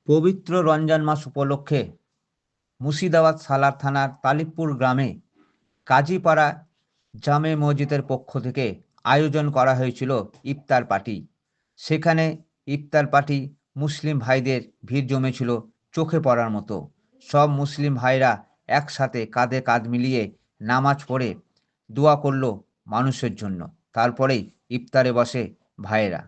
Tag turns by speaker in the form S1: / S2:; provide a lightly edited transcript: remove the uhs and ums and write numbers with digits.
S1: পবিত্র রমজান মাস উপলক্ষে মুর্শিদাবাদ সালার থানার তালিবপুর গ্রামে কাজীপাড়া জামে মসজিদের পক্ষ থেকে আয়োজন করা হয়েছিল ইফতার পার্টি। সেখানে ইফতার পার্টি মুসলিম ভাইদের ভিড় জমেছিল চোখে পড়ার মতো। সব মুসলিম ভাইরা একসাথে কাঁধে কাঁধ মিলিয়ে নামাজ পড়ে দোয়া করল মানুষের জন্য। তারপরেই ইফতারে বসে ভাইয়েরা।